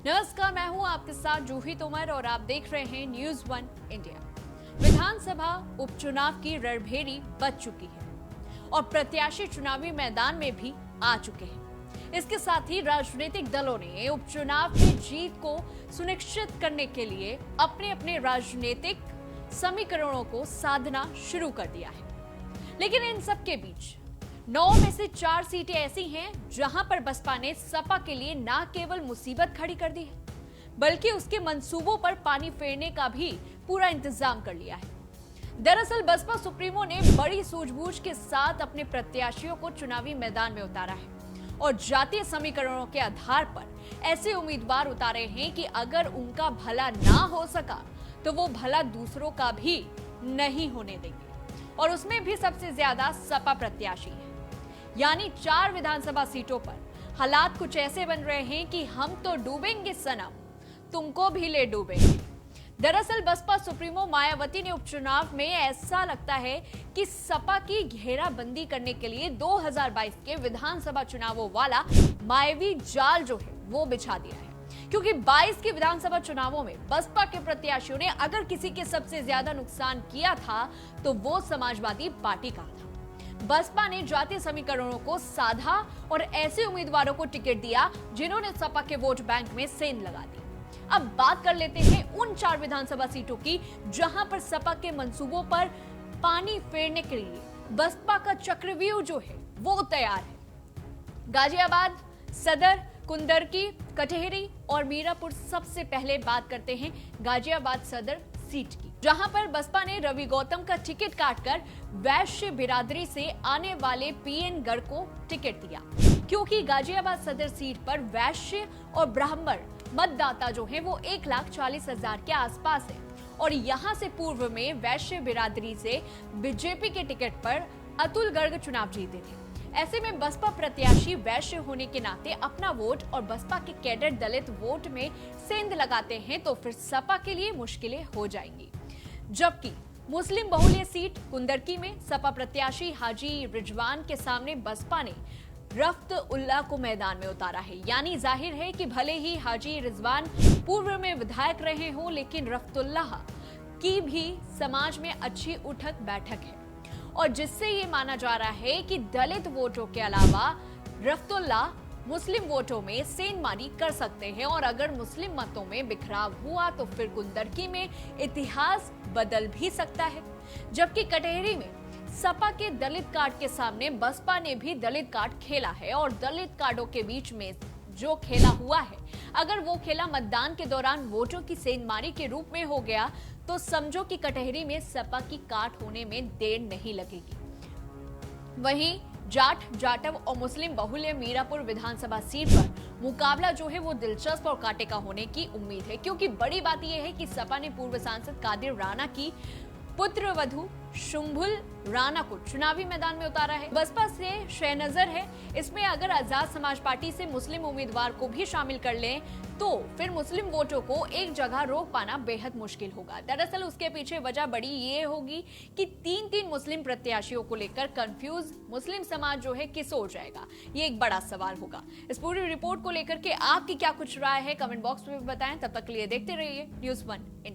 नमस्कार, मैं हूं आपके साथ जूही तोमर और आप देख रहे हैं न्यूज वन इंडिया। विधानसभा उपचुनाव की रणभेरी बज चुकी है और प्रत्याशी चुनावी मैदान में भी आ चुके हैं। इसके साथ ही राजनीतिक दलों ने उपचुनाव में जीत को सुनिश्चित करने के लिए अपने अपने राजनीतिक समीकरणों को साधना शुरू कर दिया है। लेकिन इन सब के बीच 9 में से 4 सीटें ऐसी हैं जहां पर बसपा ने सपा के लिए न केवल मुसीबत खड़ी कर दी है, बल्कि उसके मंसूबों पर पानी फेरने का भी पूरा इंतजाम कर लिया है। दरअसल बसपा सुप्रीमो ने बड़ी सूझबूझ के साथ अपने प्रत्याशियों को चुनावी मैदान में उतारा है और जातीय समीकरणों के आधार पर ऐसे उम्मीदवार उतारे हैं कि अगर उनका भला ना हो सका तो वो भला दूसरों का भी नहीं होने देंगे, और उसमें भी सबसे ज्यादा सपा प्रत्याशी है। यानी 4 विधानसभा सीटों पर हालात कुछ ऐसे बन रहे हैं कि हम तो डूबेंगे सनम, तुमको भी ले डूबेंगे। दरअसल बसपा सुप्रीमो मायावती ने उपचुनाव में ऐसा लगता है कि सपा की घेराबंदी करने के लिए 2022 के विधानसभा चुनावों वाला मायावी जाल जो है वो बिछा दिया है, क्योंकि 22 के विधानसभा चुनावों में बसपा के प्रत्याशियों ने अगर किसी के सबसे ज्यादा नुकसान किया था तो वो समाजवादी पार्टी का था। बसपा ने जातीय समीकरणों को साधा और ऐसे उम्मीदवारों को टिकट दिया जिन्होंने सपा के वोट बैंक में सेंध लगा दी। अब बात कर लेते हैं उन 4 विधानसभा सीटों की जहां पर सपा के मंसूबों पर पानी फेरने के लिए बसपा का चक्रव्यूह जो है वो तैयार है। गाजियाबाद, सदर, कुंदरकी, कटेहरी और मीरापुर। सबसे पहले बात करते हैं गाजियाबाद सदर सीट की, जहां पर बसपा ने रवि गौतम का टिकट काटकर वैश्य बिरादरी से आने वाले पीएन गढ़ को टिकट दिया, क्योंकि गाजियाबाद सदर सीट पर वैश्य और ब्राह्मण मतदाता जो है वो 1,40,000 के आसपास है, और यहां से पूर्व में वैश्य बिरादरी से बीजेपी के टिकट पर अतुल गर्ग चुनाव जीते थे। ऐसे में बसपा प्रत्याशी वैश्य होने के नाते अपना वोट और बसपा के कैडर दलित वोट में सेंध लगाते हैं तो फिर सपा के लिए मुश्किलें हो जाएंगी। जबकि मुस्लिम बहुल्य सीट कुंदरकी में सपा प्रत्याशी हाजी रिजवान के सामने बसपा ने रफ्त उल्लाह को मैदान में उतारा है। यानी जाहिर है कि भले ही हाजी रिजवान पूर्व में विधायक रहे हों, लेकिन रफ्तुल्लाह की भी समाज में अच्छी उठक बैठक है, और जिससे ये माना जा रहा है कि दलित वोटों के अलावा रफ्तुल्लाह मुस्लिम वोटों में सेंधमारी कर सकते हैं, और अगर मुस्लिम मतों में बिखराव हुआ तो फिर कुंदरकी में इतिहास बदल भी सकता है। जबकि कटेहरी में सपा के दलित कार्ड के सामने बसपा ने भी दलित कार्ड खेला है, और दलित कार्डों के बीच में जो खेला हुआ है, अगर वो खेला मतदान के दौरान वोटों की सेंधमारी के रूप में हो गया तो समझो कि कटेहरी में सपा की काट होने में देर नहीं लगेगी। वहीं जाट, जाटव और मुस्लिम बहुल्य मीरापुर विधानसभा सीट पर मुकाबला जो है वो दिलचस्प और कांटे का होने की उम्मीद है, क्योंकि बड़ी बात यह है कि सपा ने पूर्व सांसद कादिर राणा की पुत्र वधू शुंभुल राणा को चुनावी मैदान में उतारा है। बसपा से शहनजर है, इसमें अगर आजाद समाज पार्टी से मुस्लिम उम्मीदवार को भी शामिल कर लें तो फिर मुस्लिम वोटों को एक जगह रोक पाना बेहद मुश्किल होगा। दरअसल उसके पीछे वजह बड़ी ये होगी कि 3 मुस्लिम प्रत्याशियों को लेकर कंफ्यूज मुस्लिम समाज जो है किस ओर जाएगा, ये एक बड़ा सवाल होगा। इस पूरी रिपोर्ट को लेकर के आपकी क्या कुछ राय है, कमेंट बॉक्स में बताएं। तब तक के लिए देखते रहिए न्यूज़ वन इंडिया।